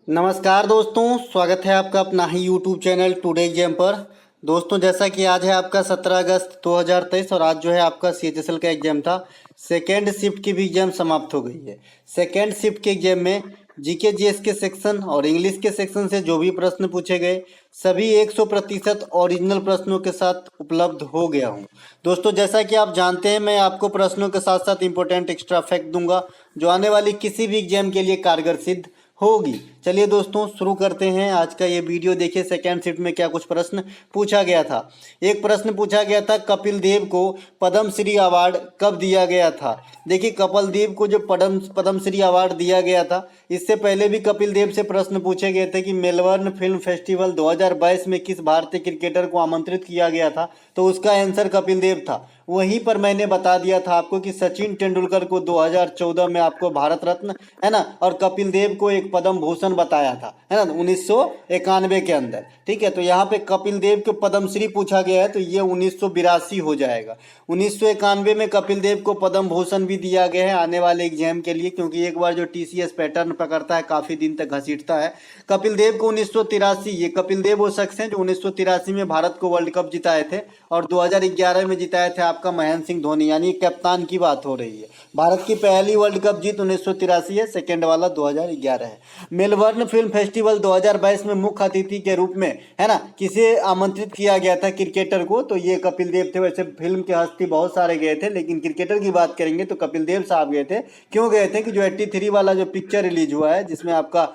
नमस्कार दोस्तों, स्वागत है आपका अपना ही यूट्यूब चैनल टुडे एग्जाम पर। दोस्तों, जैसा कि आज है आपका 17 अगस्त 2023 और आज जो है आपका CHSL का एग्जाम था। सेकेंड शिफ्ट की भी एग्जाम समाप्त हो गई है। सेकेंड शिफ्ट के एग्जाम में जीके जीएस के सेक्शन और इंग्लिश के सेक्शन से जो भी प्रश्न पूछे गए सभी 100% ओरिजिनल प्रश्नों के साथ उपलब्ध हो गया हूँ। दोस्तों, जैसा कि आप जानते हैं, मैं आपको प्रश्नों के साथ साथ इंपॉर्टेंट एक्स्ट्रा फैक्ट दूंगा जो आने वाली किसी भी एग्जाम के लिए कारगर सिद्ध होगी। चलिए दोस्तों, शुरू करते हैं आज का ये वीडियो। देखिए, सेकेंड शिफ्ट में क्या कुछ प्रश्न पूछा गया था। एक प्रश्न पूछा गया था, कपिल देव को पद्मश्री अवार्ड कब दिया गया था। देखिए, कपिल देव को जो पद्मश्री अवार्ड दिया गया था, इससे पहले भी कपिल देव से प्रश्न पूछे गए थे कि मेलबर्न फिल्म फेस्टिवल 2022 में किस भारतीय क्रिकेटर को आमंत्रित किया गया था, तो उसका आंसर कपिल देव था। वहीं पर मैंने बता दिया था आपको कि सचिन तेंदुलकर को 2014 में आपको भारत रत्न, है ना, और कपिल देव को एक पद्म भूषण बताया था, है ना, 1991 के अंदर। ठीक है, तो यहाँ पे कपिल देव को पद्मश्री पूछा गया है, तो ये 1982 हो जाएगा। 1991 में कपिल देव को पद्म भूषण भी दिया गया है आने वाले एग्जाम के लिए, क्योंकि एक बार जो TCS पैटर्न पकड़ता है काफ़ी दिन तक घसीटता है। कपिल देव को 1983, ये कपिल देव वो शख्स हैं जो 1983 में भारत को वर्ल्ड कप जिताए थे और 2011 में जिताए थे आपका महेंद्र सिंह धोनी, यानी कप्तान की बात हो रही है। भारत की पहली वर्ल्ड कप जीत 1983 है, सेकेंड वाला 2011 है। मेलबर्न फिल्म फेस्टिवल 2022 में मुख्य अतिथि के रूप में, है ना, किसे आमंत्रित किया गया था क्रिकेटर को, तो ये कपिल देव थे। वैसे फिल्म के हस्ती बहुत सारे गए थे, लेकिन क्रिकेटर की बात करेंगे तो कपिल देव साहब गए थे। क्यों गए थे कि जो 83 वाला जो पिक्चर रिलीज हुआ है जिसमें आपका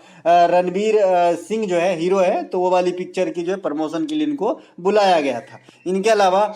रणवीर सिंह जो है हीरो है, तो वो वाली पिक्चर की जो है प्रमोशन के लिए इनको बुलाया गया था। इनके अलावा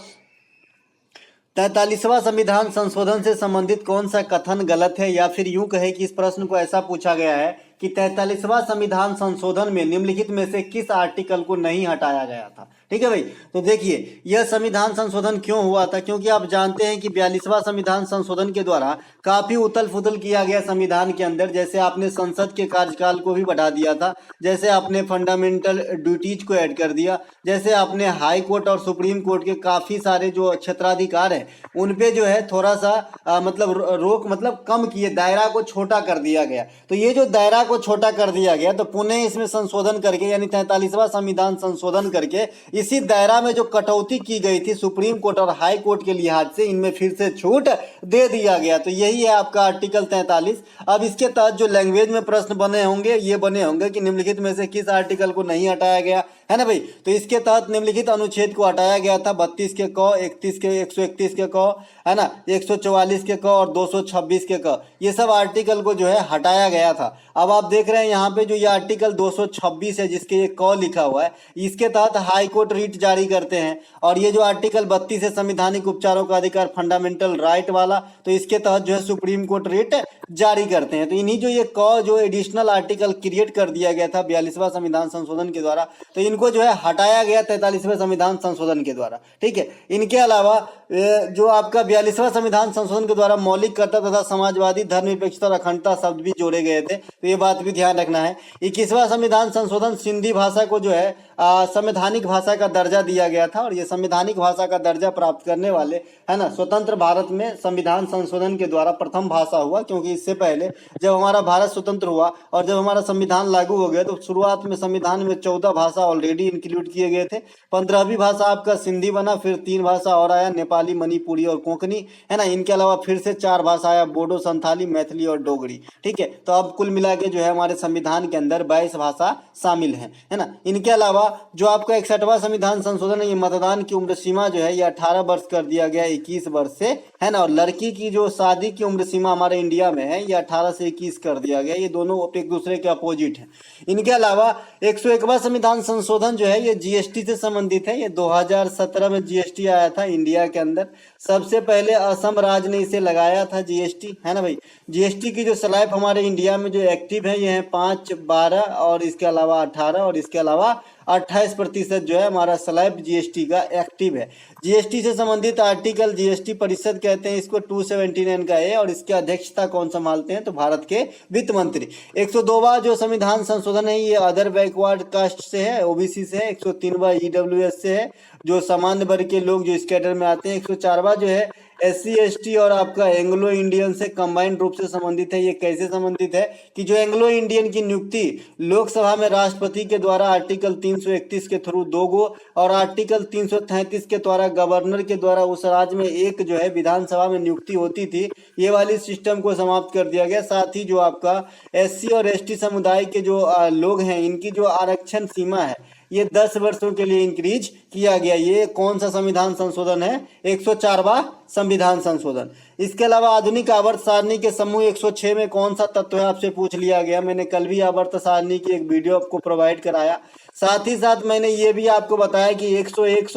43वां संविधान संशोधन से संबंधित कौन सा कथन गलत है, या फिर यूं कहे कि इस प्रश्न को ऐसा पूछा गया है कि 43वां संविधान संशोधन में निम्नलिखित में से किस आर्टिकल को नहीं हटाया गया था। ठीक है भाई, तो देखिए, यह संविधान संशोधन क्यों हुआ था, क्योंकि आप जानते हैं कि 42वां संविधान संशोधन के द्वारा काफी उथल पुथल किया गया संविधान के अंदर। जैसे आपने संसद के कार्यकाल को भी बढ़ा दिया था, जैसे आपने फंडामेंटल ड्यूटीज को ऐड कर दिया, जैसे आपने हाई कोर्ट और सुप्रीम कोर्ट के काफी सारे जो क्षेत्राधिकार है उन पे जो है थोड़ा सा मतलब रोक, मतलब कम किए, दायरा को छोटा कर दिया गया। तो ये जो दायरा को छोटा कर दिया गया, तो पुनः इसमें संशोधन करके, यानी 43वां संविधान संशोधन करके इसी दायरा में जो कटौती की गई थी सुप्रीम कोर्ट और हाई कोर्ट के लिहाज से, इनमें फिर से छूट दे दिया गया। तो यही है आपका आर्टिकल 43। अब इसके तहत जो लैंग्वेज में प्रश्न बने होंगे, ये बने होंगे कि निम्नलिखित में से किस आर्टिकल को नहीं हटाया गया, है ना भाई। तो इसके तहत निम्नलिखित अनुच्छेद को हटाया गया था 32 के क, 31 के, 131 के क, है ना, 144 के क और 226 के क, ये सब आर्टिकल को जो है हटाया गया था। अब आप देख रहे हैं यहाँ पे जो ये आर्टिकल 226 है जिसके ये क लिखा हुआ है, इसके तहत हाई कोर्ट रीट जारी करते हैं। और ये जो आर्टिकल 32 है संवैधानिक उपचारों का अधिकार, फंडामेंटल राइट वाला, तो इसके तहत जो है सुप्रीम कोर्ट रीट जारी करते हैं। तो इन्हीं जो ये क जो एडिशनल आर्टिकल क्रिएट कर दिया गया था 42वां संविधान संशोधन के द्वारा, तो इनको जो है हटाया गया 43वें संविधान संशोधन के द्वारा। ठीक है, इनके अलावा जो आपका 42वां संविधान संशोधन के द्वारा मौलिक कर्तव्य तथा समाजवादी, धर्मनिरपेक्षता और अखंडता शब्द भी जोड़े गए थे, तो ये बात भी ध्यान रखना है। 21वां संविधान संशोधन सिंधी भाषा को जो है संवैधानिक भाषा का दर्जा दिया गया था, और ये संवैधानिक भाषा का दर्जा प्राप्त करने वाले, है ना, स्वतंत्र भारत में संविधान संशोधन के द्वारा प्रथम भाषा हुआ। क्योंकि इससे पहले जब हमारा भारत स्वतंत्र हुआ और जब हमारा संविधान लागू हो गया, तो शुरुआत में संविधान में 14 भाषा ऑलरेडी इंक्लूड किए गए थे। 15वीं भाषा आपका सिंधी बना, फिर 3 भाषा और आया, नेपाली, मणिपुरी और कोंकणी, है ना। इनके अलावा फिर से 4 भाषा आया, बोडो, संथाली, मैथिली और डोगरी। ठीक है, तो अब कुल मिला के जो है हमारे संविधान के अंदर 22 भाषा शामिल है ना। इनके अलावा जो आपका 61वां संविधान संशोधन है, ये मतदान की उम्र सीमा जो है ये 18 वर्ष कर दिया गया 21 वर्ष से, है ना। और लड़की की जो शादी की उम्र सीमा हमारे इंडिया में है, ये 18 से 21 कर दिया गया। ये दोनों एक दूसरे के अपोजिट हैं। इनके अलावा 101वां संविधान संशोधन जो है ये GST से संबंधित है। ये 2017 में GST आया था इंडिया के अंदर। सबसे पहले असम राज्य ने इसे लगाया था GST, है ना भाई। GST की जो स्लैब हमारे इंडिया में जो एक्टिव है ये है 5, 12 और इसके अलावा 18 और इसके अलावा 28% जो है हमारा स्लैब GST का एक्टिव है। GST से संबंधित आर्टिकल GST परिषद कहते हैं इसको, 279 का है, और इसकी अध्यक्षता कौन संभालते हैं, तो भारत के वित्त मंत्री। 102वां जो संविधान संशोधन है ये अदर बैकवर्ड कास्ट से है, OBC से है। 103वां EWS से है। जो सामान्य वर्ग के लोग जो इस कैडर में आते हैं। 104वां जो है SC ST और आपका एंग्लो इंडियन से कंबाइंड रूप से संबंधित है। ये कैसे संबंधित है कि जो एंग्लो इंडियन की नियुक्ति लोकसभा में राष्ट्रपति के द्वारा आर्टिकल 331 के थ्रू 2 गो और आर्टिकल 333 के द्वारा गवर्नर के द्वारा उस राज्य में एक जो है विधानसभा में नियुक्ति होती थी, ये वाली सिस्टम को समाप्त कर दिया गया। साथ ही जो आपका SC और ST समुदाय के जो लोग हैं, इनकी जो आरक्षण सीमा है ये 10 वर्षों के लिए इंक्रीज किया गया। ये कौन सा संविधान संशोधन है? 104वां संविधान संशोधन। इसके अलावा आधुनिक आवर्त सारणी के समूह 106 में कौन सा तत्व है आपसे पूछ लिया गया। मैंने कल भी आवर्त सारणी की एक वीडियो आपको प्रोवाइड कराया। साथ ही साथ मैंने ये भी आपको बताया कि 101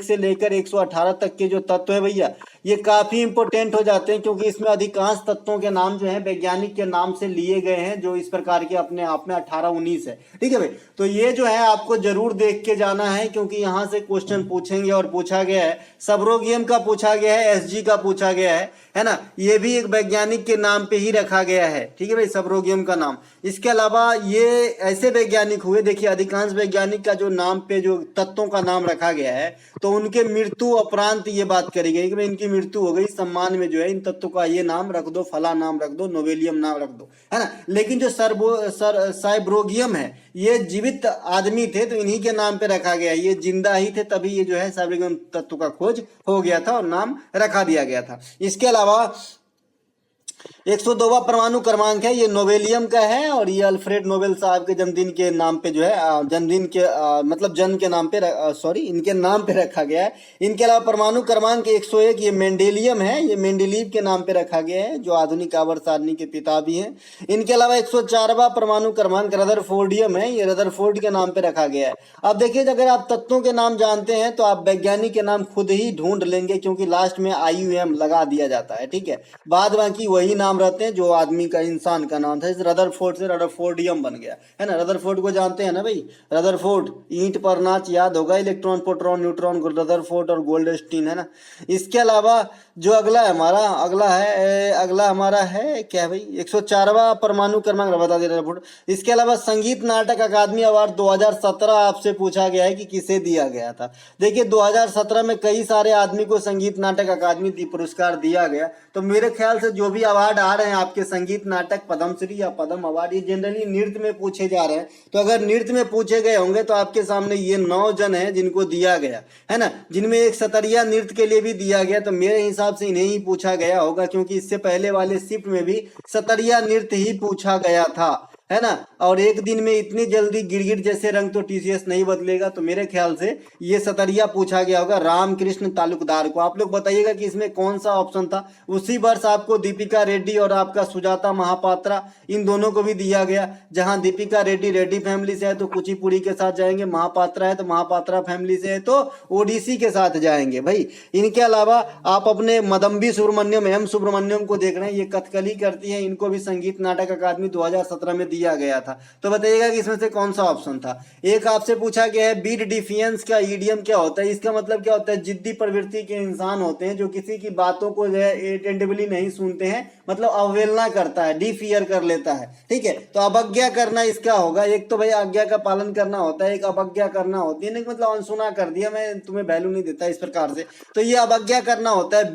से लेकर 118 तक के जो तत्व है भैया, ये काफी इंपोर्टेंट हो जाते हैं, क्योंकि इसमें अधिकांश तत्वों के नाम जो है वैज्ञानिक के नाम से लिए गए हैं, जो इस प्रकार के अपने आप में 18-19 है। ठीक है भाई, तो ये जो है आपको जरूर देख के जाना है, क्योंकि यहाँ से क्वेश्चन पूछेंगे और पूछा गया है। सबरोगियम का पूछा गया है, SG का पूछा गया है ना। ये भी एक वैज्ञानिक के नाम पे ही रखा गया है। ठीक है भाई, सबरोगियम का नाम। इसके अलावा ये ऐसे वैज्ञानिक हुए, देखिए अधिकांश वैज्ञानिक का जो नाम पे जो तत्वों का नाम रखा गया है, तो उनके मृत्यु उपरांत ये बात करी गई कि भाई इनकी मृत्यु हो गई, सम्मान में जो है इन तत्वों का ये नाम रख दो, फला नाम रख दो, नोबेलियम नाम रख दो, है ना। लेकिन जो साइब्रोगियम है, ये जीवित आदमी थे तो इन्हीं के नाम पे रखा गया। ये जिंदा ही थे, तभी ये जो है साइब्रोगियम तत्व का खोज हो गया था और नाम रखा दिया गया था। इसके अलावा 102वां परमाणु क्रमांक है, ये नोबेलियम का है और ये अल्फ्रेड नोबेल साहब के जन्मदिन के नाम पे जो है जन्मदिन के मतलब जन्म के नाम पे इनके नाम पे रखा गया है। इनके अलावा परमाणु क्रमांक 101 ये मेंडेलियम है, ये मेंडेलीव के नाम पे रखा गया है, जो आधुनिक आवर्त सारणी के पिता भी हैं। इनके अलावा 104वां परमाणु क्रमांक रदरफोर्डियम है, ये रदरफोर्ड के नाम पे रखा गया है। अब देखिए, अगर आप तत्वों के नाम जानते हैं तो आप वैज्ञानिक के नाम खुद ही ढूंढ लेंगे, क्योंकि लास्ट में IUM लगा दिया जाता है। ठीक है, बाद बाकी वही नाम रहते हैं जो आदमी का, इंसान का नाम था। इस रदरफोर्ड से रदरफोर्डियम बन गया, है ना। रदरफोर्ड को जानते हैं ना भाई, रदरफोर्ड ईंट पर नाच याद होगा, इलेक्ट्रॉन, प्रोटॉन, न्यूट्रॉन, रदरफोर्ड और गोल्डस्टीन, है ना। इसके अलावा जो अगला हमारा है क्या भाई, 104वां परमाणु क्रमांक बता दे रहा। इसके अलावा संगीत नाटक अकादमी अवार्ड 2017 आपसे पूछा गया है कि किसे दिया गया था। देखिए 2017 में कई सारे आदमी को संगीत नाटक अकादमी पुरस्कार दिया गया। तो मेरे ख्याल से जो भी अवार्ड आ रहे हैं आपके, संगीत नाटक पद्मश्री या पद्म अवार्ड, ये जनरली नृत्य में पूछे जा रहे हैं। तो अगर नृत्य में पूछे गए होंगे तो आपके सामने ये 9 जन है जिनको दिया गया है ना, जिनमें एक सतरिया नृत्य के लिए भी दिया गया। तो मेरे हिसाब से इन्हें ही पूछा गया होगा, क्योंकि इससे पहले वाले शिफ्ट में भी सतरिया नृत्य ही पूछा गया था, है ना। और एक दिन में इतनी जल्दी गिरगिट जैसे रंग तो TCS नहीं बदलेगा। तो मेरे ख्याल से ये सतरिया पूछा गया होगा रामकृष्ण तालुकदार को। आप लोग बताइएगा कि इसमें कौन सा ऑप्शन था। उसी वर्ष आपको दीपिका रेड्डी और आपका सुजाता महापात्रा, इन दोनों को भी दिया गया। जहां दीपिका रेड्डी रेड्डी फैमिली से है तो कुचिपुड़ी के साथ जाएंगे, महापात्रा है तो महापात्रा फैमिली से है तो ओडिसी के साथ जाएंगे भाई। इनके अलावा आप अपने मदम्बी सुब्रमण्यम, M सुब्रमण्यम को देख रहे हैं, ये कथकली करती है, इनको भी संगीत नाटक अकादमी 2017 में दिया गया था। तो बताइएगा कि इसमें से कौन सा ऑप्शन था। एक आपसे पूछा गया है बीट डिफियंस का ईडियम क्या होता है। इसका मतलब क्या होता है, जिद्दी प्रवृत्ति के इंसान होते हैं जो किसी की बातों को जो है अटेंटिवली नहीं सुनते हैं, मतलब अवहेलना करता है, डिफियर कर लेता है। ठीक है, तो अवज्ञा करना इसका होगा। एक तो भाई आज्ञा का पालन करना होता है, एक अवज्ञा करना होती है, नहीं मतलब अनसुना कर दिया, मैं तुम्हें वैल्यू नहीं देता, इस प्रकार से। तो ये अवज्ञा करना होता है,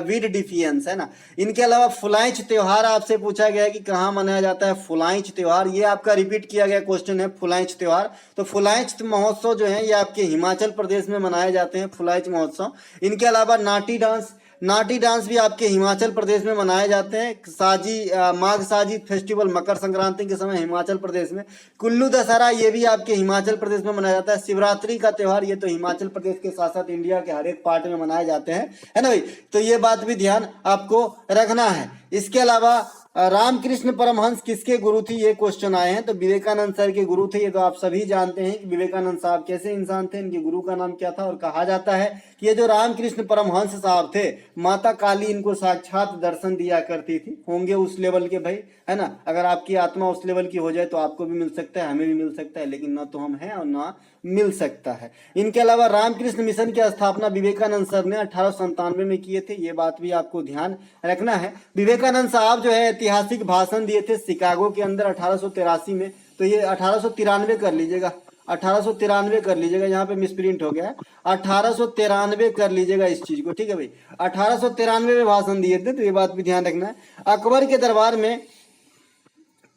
बीट डिफियंस, है ना। इनके अलावा फुलाइच त्योहार आपसे पूछा गया है कि कहाँ मनाया जाता है फुलाइच त्योहार। ये आपका रिपीट किया गया क्वेश्चन है, फुलाइच त्योहार। तो फुलाइच महोत्सव जो है ये आपके हिमाचल प्रदेश में मनाए जाते हैं, फुलाइच महोत्सव। इनके अलावा नाटी डांस भी आपके हिमाचल प्रदेश में मनाए जाते हैं। माघ साजी फेस्टिवल मकर संक्रांति के समय हिमाचल प्रदेश में। कुल्लू दशहरा ये भी आपके हिमाचल प्रदेश में मनाया जाता है। शिवरात्रि का त्यौहार ये तो हिमाचल प्रदेश के साथ साथ इंडिया के हर एक पार्ट में मनाए जाते हैं, है ना भाई। तो ये बात भी ध्यान आपको रखना है। इसके अलावा रामकृष्ण परमहंस किसके गुरु थे, ये क्वेश्चन आए हैं। तो विवेकानंद सर के गुरु थे। ये तो आप सभी जानते हैं कि विवेकानंद साहब कैसे इंसान थे, इनके गुरु का नाम क्या था। और कहा जाता है कि ये जो रामकृष्ण परमहंस साहब थे, माता काली इनको साक्षात दर्शन दिया करती थी। होंगे उस लेवल के भाई, है ना। अगर आपकी आत्मा उस लेवल की हो जाए तो आपको भी मिल सकता है, हमें भी मिल सकता है, लेकिन ना तो हम हैं और ना मिल सकता है। इनके अलावा रामकृष्ण मिशन की स्थापना विवेकानंद सर ने 1897 में किए थे। ये बात भी आपको ध्यान रखना है। विवेकानंद साहब जो है ऐतिहासिक भाषण दिए थे शिकागो के अंदर 1883 में। तो ये 1893 कर लीजिएगा, 1893 कर लीजिएगा, यहाँ पे मिसप्रिंट हो गया है, 1893 कर लीजिएगा इस चीज को, ठीक है भाई। 1893 में भाषण दिए थे, तो ये बात भी ध्यान रखना है। अकबर के दरबार में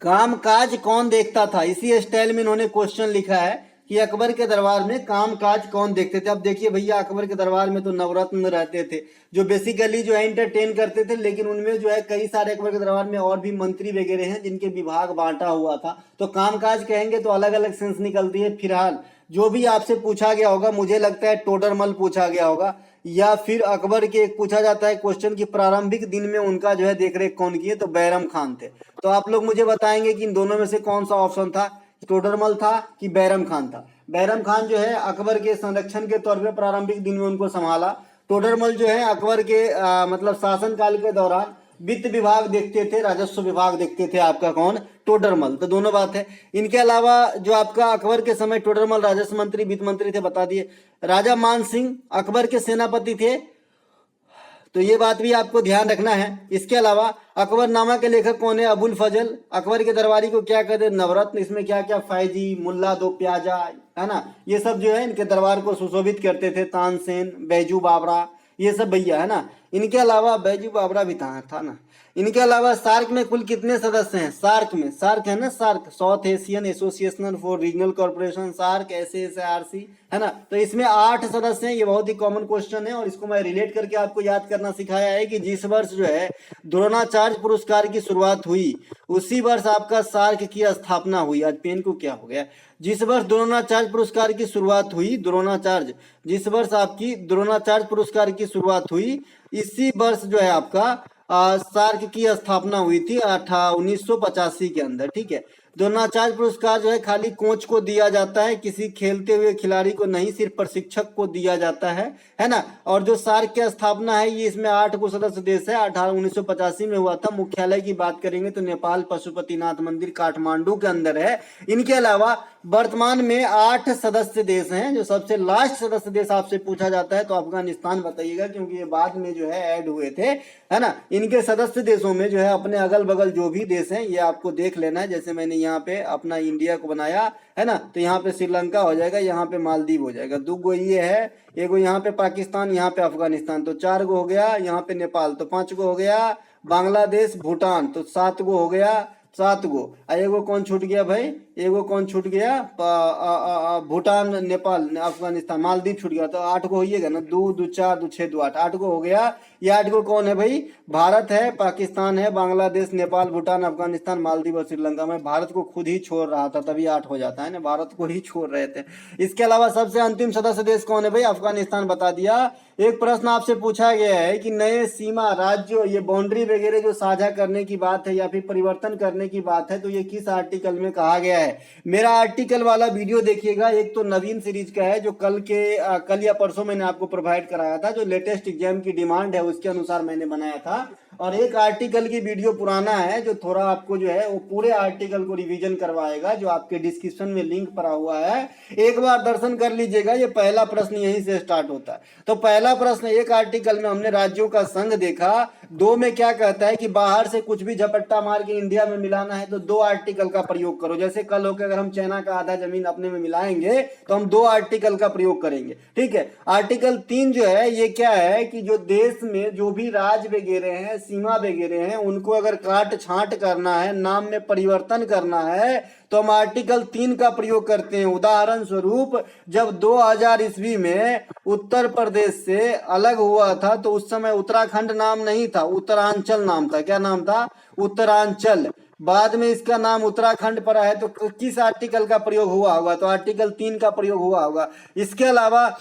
कामकाज कौन देखता था, इसी स्टाइल में इन्होंने क्वेश्चन लिखा है कि अकबर के दरबार में कामकाज कौन देखते थे। अब देखिए भैया, अकबर के दरबार में तो नवरत्न रहते थे जो बेसिकली जो है एंटरटेन करते थे, लेकिन उनमें जो है कई सारे अकबर के दरबार में और भी मंत्री वगैरह हैं जिनके विभाग बांटा हुआ था, तो कामकाज कहेंगे तो अलग अलग सेंस निकलती है। फिलहाल जो भी आपसे पूछा गया होगा, मुझे लगता है टोडरमल पूछा गया होगा, या फिर अकबर के एक पूछा जाता है क्वेश्चन की प्रारंभिक दिन में उनका जो है देखरेख कौन किए, तो बैरम खान थे। तो आप लोग मुझे बताएंगे कि इन दोनों में से कौन सा ऑप्शन था, टोडरमल था कि बैरम खान था। बैरम खान जो है अकबर के संरक्षण के तौर पे प्रारंभिक दिन में उनको संभाला। टोडरमल जो है अकबर के मतलब शासन काल के दौरान वित्त विभाग देखते थे, राजस्व विभाग देखते थे, आपका कौन, टोडरमल। तो दोनों बात है। इनके अलावा जो आपका अकबर के समय टोडरमल राजस्व मंत्री वित्त मंत्री थे, बता दिए। राजा मान सिंह अकबर के सेनापति थे, तो ये बात भी आपको ध्यान रखना है। इसके अलावा अकबरनामा के लेखक कौन है, अबुल फजल। अकबर के दरबारी को क्या कहते हैं, नवरत्न। इसमें क्या क्या, फैजी, मुल्ला दो प्याजा, है ना, ये सब जो है इनके दरबार को सुशोभित करते थे। तानसेन, बैजू बावरा, ये सब भैया, है ना। इनके अलावा बैजू बावरा भी था ना। इनके अलावा सार्क में कुल कितने सदस्य हैं, सार्क में, सार्क है ना, SAARC South Asian Association for Regional Corporation, SAARC SASRC, है ना। तो इसमें 8 सदस्य हैं। ये बहुत ही कॉमन क्वेश्चन है और इसको मैं रिलेट करके आपको याद करना सिखाया है कि जिस वर्ष जो है द्रोणाचार्य पुरस्कार की शुरुआत हुई, उसी वर्ष आपका सार्क की स्थापना हुई। आज पेन को क्या हो गया, जिस वर्ष द्रोणाचार्य पुरस्कार की शुरुआत हुई, द्रोणाचार्य, जिस वर्ष आपकी द्रोणाचार्य पुरस्कार की शुरुआत हुई, इसी वर्ष जो है आपका सार्क की स्थापना हुई थी 1985 के अंदर, ठीक है। द्रोणाचार्य पुरस्कार जो है खाली कोच को दिया जाता है, किसी खेलते हुए खिलाड़ी को नहीं, सिर्फ प्रशिक्षक को दिया जाता है ना। और जो सार्क की स्थापना है ये इसमें 8 को सदस्य देश है, 1985 में हुआ था। मुख्यालय की बात करेंगे तो नेपाल पशुपतिनाथ मंदिर काठमांडू के अंदर है। इनके अलावा वर्तमान में 8 सदस्य देश हैं। जो सबसे लास्ट सदस्य देश आपसे पूछा जाता है तो अफगानिस्तान बताइएगा, क्योंकि ये बाद में जो है ऐड हुए थे, है ना। इनके सदस्य देशों में जो है अपने अगल बगल जो भी देश हैं ये आपको देख लेना है। जैसे मैंने यहाँ पे अपना इंडिया को बनाया है ना, तो यहाँ पे श्रीलंका हो जाएगा, यहाँ पे मालदीव हो जाएगा। 2 गो ये है, एगो यहाँ पे पाकिस्तान, यहाँ पे अफगानिस्तान, तो 4 गो हो गया। यहाँ पे नेपाल, तो 5 गो हो गया। बांग्लादेश, भूटान, तो 7 गो हो गया, 7 गो। एगो कौन छूट गया भाई, एगो कौन छूट गया, भूटान, नेपाल, अफगानिस्तान, मालदीव छूट गया, तो 8 गो होइएगा ना। 2 2 4 2 6 2 8, 8 गो हो गया। ये 8 गो कौन है भाई, भारत है, पाकिस्तान है, बांग्लादेश, नेपाल, भूटान, अफगानिस्तान, मालदीव और श्रीलंका। में भारत को खुद ही छोड़ रहा था, तभी 8 हो जाता है ना, भारत को ही छोड़ रहे थे। इसके अलावा सबसे अंतिम सदस्य देश कौन है भाई, अफगानिस्तान, बता दिया। एक प्रश्न आपसे पूछा गया है कि नए सीमा राज्य, ये बाउंड्री वगैरह जो साझा करने की बात है या फिर परिवर्तन करने की बात है, तो ये किस आर्टिकल में कहा गया है। मेरा आर्टिकल वाला वीडियो देखिएगा, एक तो नवीन सीरीज का है जो कल या परसों मैंने आपको प्रोवाइड कराया था, जो लेटेस्ट एग्जाम की डिमांड है उसके अनुसार मैंने बनाया था। और एक आर्टिकल की वीडियो पुराना है जो थोड़ा आपको जो है वो पूरे आर्टिकल को रिवीजन करवाएगा, जो आपके डिस्क्रिप्शन में लिंक पड़ा हुआ है, एक बार दर्शन कर लीजिएगा। ये पहला प्रश्न यहीं से स्टार्ट होता है। तो पहला प्रश्न, एक आर्टिकल में हमने राज्यों का संघ देखा, 2 में क्या कहता है कि बाहर से कुछ भी झपट्टा मार के इंडिया में मिलाना है तो 2 आर्टिकल का प्रयोग करो। जैसे कल होकर अगर हम चाइना का आधा जमीन अपने में मिलाएंगे तो हम 2 आर्टिकल का प्रयोग करेंगे, ठीक है। आर्टिकल 3 जो है ये क्या है कि जो देश में जो भी राज्य वगैरह हैं, सीमा वगैरह हैं, उनको अगर काट छांट करना है, नाम में परिवर्तन करना है, तो हम आर्टिकल 3 का प्रयोग करते हैं। उदाहरण स्वरूप जब 2000 ईस्वी में उत्तर प्रदेश से अलग हुआ था तो उस समय उत्तराखंड नाम नहीं था, उत्तरांचल नाम था। क्या नाम था, उत्तरांचल। बाद में इसका नाम उत्तराखंड पड़ा है, तो किस आर्टिकल का प्रयोग हुआ होगा, तो आर्टिकल 3 का प्रयोग हुआ होगा। इसके अलावा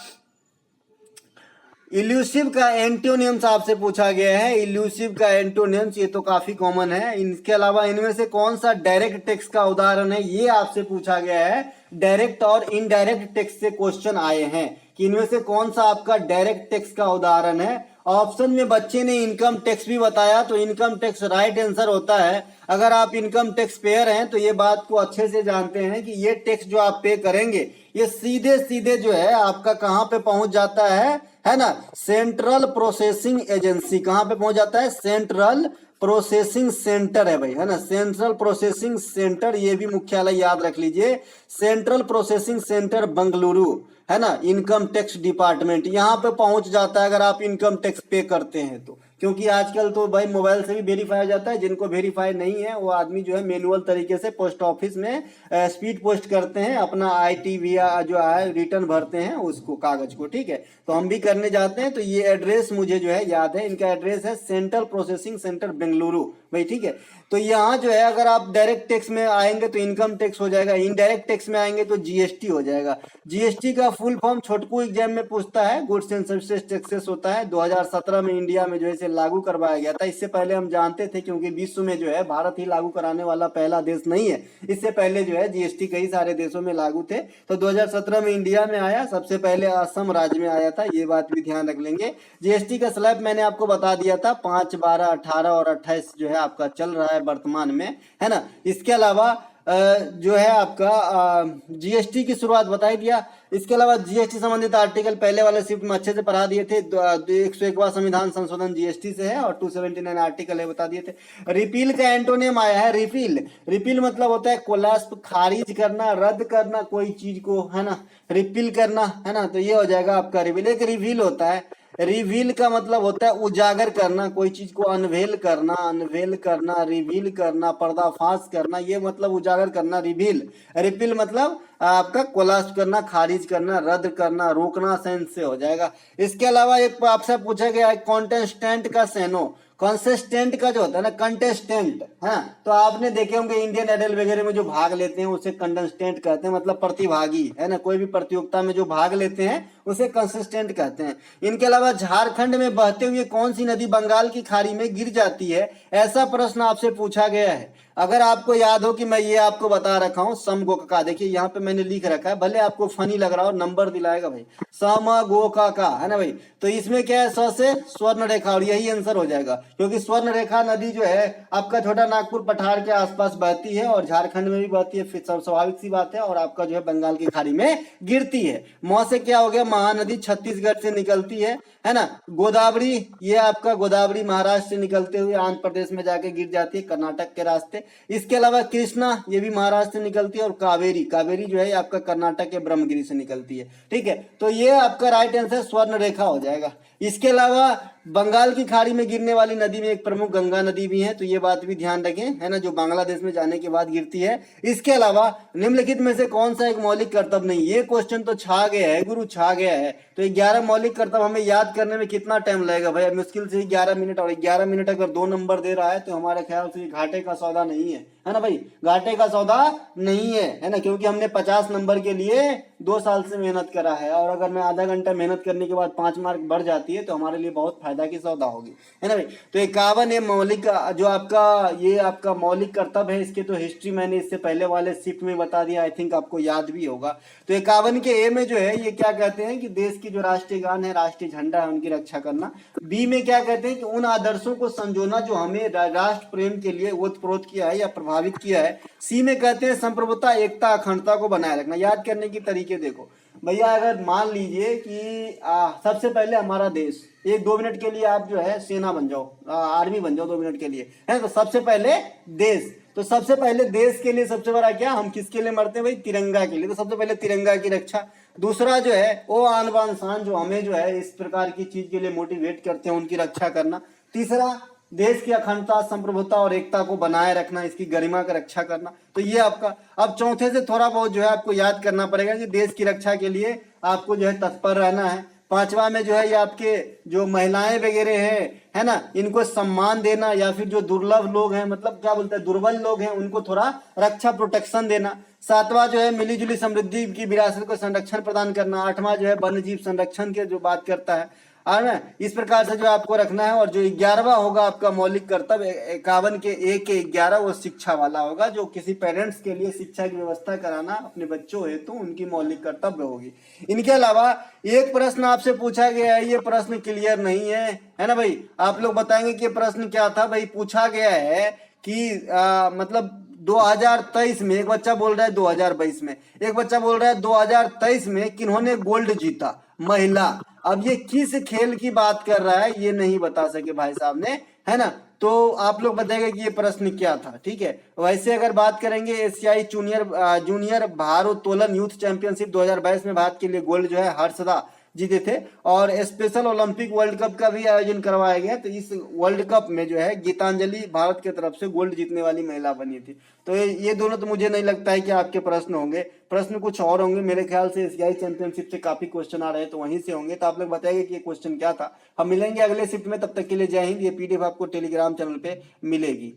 इल्यूसिव का एंटोनियम्स आपसे पूछा गया है। इल्यूसिव का एंटोनियम्स, ये तो काफी कॉमन है। इसके अलावा इनमें से कौन सा डायरेक्ट टेक्स का उदाहरण है, ये आपसे पूछा गया है। डायरेक्ट और इनडायरेक्ट टेक्स से क्वेश्चन आए हैं कि इनमें से कौन सा आपका डायरेक्ट टेक्स का उदाहरण है। ऑप्शन में बच्चे ने इनकम टैक्स भी बताया, तो इनकम टैक्स राइट आंसर होता है। अगर आप इनकम टैक्स पेयर हैं तो ये बात को अच्छे से जानते हैं कि ये टैक्स जो आप पे करेंगे ये सीधे सीधे जो है आपका कहां पे पहुंच जाता है ना, सेंट्रल प्रोसेसिंग एजेंसी। कहां पे पहुंच जाता है, सेंट्रल प्रोसेसिंग सेंटर है भाई, है ना, सेंट्रल प्रोसेसिंग सेंटर, ये भी मुख्यालय याद रख लीजिए, सेंट्रल प्रोसेसिंग सेंटर बेंगलुरु, है ना, इनकम टैक्स डिपार्टमेंट यहाँ पे पहुंच जाता है अगर आप इनकम टैक्स पे करते हैं तो, क्योंकि आजकल तो भाई मोबाइल से भी वेरीफाई हो जाता है, जिनको वेरीफाई नहीं है वो आदमी जो है मैनुअल तरीके से पोस्ट ऑफिस में स्पीड पोस्ट करते हैं, अपना ITVR जो है रिटर्न भरते हैं उसको, कागज को, ठीक है। तो हम भी करने जाते हैं, तो ये एड्रेस मुझे जो है याद है, इनका एड्रेस है सेंट्रल प्रोसेसिंग सेंटर बेंगलुरु भाई, ठीक है। तो यहाँ जो है अगर आप डायरेक्ट टैक्स में आएंगे तो इनकम टैक्स हो जाएगा, इनडायरेक्ट टैक्स में आएंगे तो GST हो जाएगा। GST का फुल फॉर्म छोटकू एग्जाम में पूछता है, गुड्स एंड सर्विसेज टैक्सेस होता है। 2017 में इंडिया में जो है इसे लागू करवाया गया था। इससे पहले हम जानते थे, क्योंकि विश्व में जो है भारत ही लागू कराने वाला पहला देश नहीं है, इससे पहले जो है GST कई सारे देशों में लागू थे। तो 2017 में इंडिया में आया, सबसे पहले असम राज्य में आया था, ये बात भी ध्यान रख लेंगे। GST का स्लैब मैंने आपको बता दिया था, 5, 12, 18 और 28 जो है आपका चल रहा है वर्तमान में, है ना। इसके अलावा जो है आपका GST की शुरुआत बता ही दिया। इसके अलावा GST संबंधित आर्टिकल पहले वाले शिफ्ट में अच्छे से पढ़ा दिए थे। 101वां संविधान संशोधन GST से है और 279 आर्टिकल है, बता दिए थे। रिपील का एंटोनिम आया है रिपील। रिपील मतलब होता है कोलैप्स, खारिज करना, रद्द करना कोई चीज को, है ना, रिपील करना, है ना। तो ये हो जाएगा आपका रिपील। एक रिवील होता है, रिवील का मतलब होता है उजागर करना, कोई चीज को अनवेल करना, अनवेल करना, रिवील करना, पर्दाफाश करना, ये मतलब उजागर करना रिवील। रिपील मतलब आपका कोलास्ट करना, खारिज करना, रद्द करना, रोकना, सेंस से हो जाएगा। इसके अलावा एक आपसे पूछा गया है कॉन्टेस्टेंट का सेनो। कंसिस्टेंट का जो होता है ना कंटेस्टेंट, हाँ, तो आपने देखे होंगे इंडियन आइडल वगैरह में जो भाग लेते हैं उसे कंटेस्टेंट कहते हैं, मतलब प्रतिभागी, है ना, कोई भी प्रतियोगिता में जो भाग लेते हैं उसे कंसिस्टेंट कहते हैं। इनके अलावा झारखंड में बहते हुए कौन सी नदी बंगाल की खाड़ी में गिर जाती है, ऐसा प्रश्न आपसे पूछा गया है। अगर आपको याद हो कि मैं ये आपको बता रखा हूं समगोका, देखिए यहाँ पे मैंने लिख रखा है, भले आपको फनी लग रहा हो, नंबर दिलाएगा भाई, समगोका, है ना भाई। तो इसमें क्या है, स से स्वर्ण रेखा, और यही आंसर हो जाएगा, क्योंकि स्वर्ण रेखा नदी जो है आपका छोटा नागपुर पठार के आसपास बहती है और झारखंड में भी बहती है, फिर स्वाभाविक सी बात है, और आपका जो है बंगाल की खाड़ी में गिरती है। मौ से क्या हो गया, महानदी छत्तीसगढ़ से निकलती है ना। गोदावरी, ये आपका गोदावरी महाराष्ट्र से निकलते हुए आंध्र प्रदेश में जाके गिर जाती है कर्नाटक के रास्ते। इसके अलावा कृष्णा, ये भी महाराष्ट्र से निकलती है, और कावेरी, कावेरी जो है आपका कर्नाटक के ब्रह्मगिरी से निकलती है, ठीक है। तो ये आपका राइट आंसर स्वर्ण रेखा हो जाएगा। इसके अलावा बंगाल की खाड़ी में गिरने वाली नदी में एक प्रमुख गंगा नदी भी है, तो ये बात भी ध्यान रखें, है ना, जो बांग्लादेश में जाने के बाद गिरती है। इसके अलावा निम्नलिखित में से कौन सा एक मौलिक कर्तव्य नहीं, ये क्वेश्चन तो छा गया है गुरु, छा गया है। तो 11 मौलिक कर्तव्य हमें याद करने में कितना टाइम लगेगा भाई, मुश्किल से 11 मिनट, और 11 मिनट अगर 2 नंबर दे रहा है तो हमारे ख्याल से घाटे का सौदा नहीं है ना भाई, घाटे का सौदा नहीं है ना, क्योंकि हमने 50 नंबर के लिए 2 साल से मेहनत करा है, और अगर मैं आधा घंटा मेहनत करने के बाद 5 मार्क बढ़ जाती है तो हमारे लिए बहुत फायदा की सौदा होगी, है ना भाई। तो 51 ये मौलिक जो आपका ये आपका मौलिक कर्तव्य है, इसके तो हिस्ट्री मैंने इससे पहले वाले शिफ्ट में बता दिया, आई थिंक आपको याद भी होगा। तो 51 के ए में जो है ये क्या कहते हैं कि देश की जो राष्ट्रीय गान है, राष्ट्रीय झंडा है, उनकी रक्षा करना। बी में क्या कहते हैं कि उन आदर्शों को संजोना जो हमें राष्ट्र प्रेम के लिए ओतप्रोत किया है या प्रभावित किया है। सी में कहते हैं संप्रभुता, एकता, अखंडता को बनाए रखना। याद करने की तरीके देखो भैया, अगर मान लीजिए कि सबसे पहले हमारा देश, 1-2 मिनट के लिए आप जो है सेना बन जाओ, आर्मी बन जाओ 2 मिनट के लिए, है, तो सबसे पहले देश, तो सबसे पहले देश के लिए सबसे बड़ा क्या, हम किसके लिए मरते हैं भाई, तिरंगा के लिए, तो सबसे पहले तिरंगा की रक्षा। दूसरा जो है वो आन बान शान, जो हमें जो है इस प्रकार की चीज के लिए मोटिवेट करते हैं, उनकी रक्षा करना। तीसरा देश की अखंडता, संप्रभुता और एकता को बनाए रखना, इसकी गरिमा का रक्षा करना। तो ये आपका, अब चौथे से थोड़ा बहुत जो है आपको याद करना पड़ेगा कि देश की रक्षा के लिए आपको जो है तत्पर रहना है। 5वां में जो है ये आपके जो महिलाएं वगैरह है ना, इनको सम्मान देना, या फिर जो दुर्लभ लोग हैं, मतलब क्या बोलते हैं, दुर्बल लोग हैं, उनको थोड़ा रक्षा प्रोटेक्शन देना। 7वां जो है मिलीजुली समृद्धि की विरासत को संरक्षण प्रदान करना। 8वां जो है वन्य जीव संरक्षण के जो बात करता है ना, इस प्रकार से जो आपको रखना है। और जो 11वां होगा आपका मौलिक कर्तव्य, 51 के ए के 11, वो शिक्षा वाला होगा, जो किसी पेरेंट्स के लिए शिक्षा की व्यवस्था कराना अपने बच्चों हेतु उनकी मौलिक कर्तव्य होगी। इनके अलावा एक प्रश्न आपसे पूछा गया है, ये प्रश्न क्लियर नहीं है ना भाई, आप लोग बताएंगे कि ये प्रश्न क्या था भाई। पूछा गया है कि मतलब 2023 में, एक बच्चा बोल रहा है 2022 में, एक बच्चा बोल रहा है 2023 में किन्होंने गोल्ड जीता, महिला। अब ये किस खेल की बात कर रहा है ये नहीं बता सके भाई साहब ने, है ना। तो आप लोग बताइएगा कि ये प्रश्न क्या था। ठीक है, वैसे अगर बात करेंगे एशियाई जूनियर भारोत्तोलन यूथ चैंपियनशिप 2022 में भारत के लिए गोल्ड जो है हर्षदा जीते थे, और स्पेशल ओलंपिक वर्ल्ड कप का भी आयोजन करवाया गया। तो इस वर्ल्ड कप में जो है गीतांजलि भारत की तरफ से गोल्ड जीतने वाली महिला बनी थी। तो ये दोनों तो मुझे नहीं लगता है कि आपके प्रश्न होंगे, प्रश्न कुछ और होंगे। मेरे ख्याल से एशियाई चैंपियनशिप से काफी क्वेश्चन आ रहे हैं, तो वहीं से होंगे। तो आप लोग बताइए कि ये क्वेश्चन क्या था। हम मिलेंगे अगले शिफ्ट में, तब तक के लिए जय हिंद। ये पीडीएफ आपको टेलीग्राम चैनल पे मिलेगी।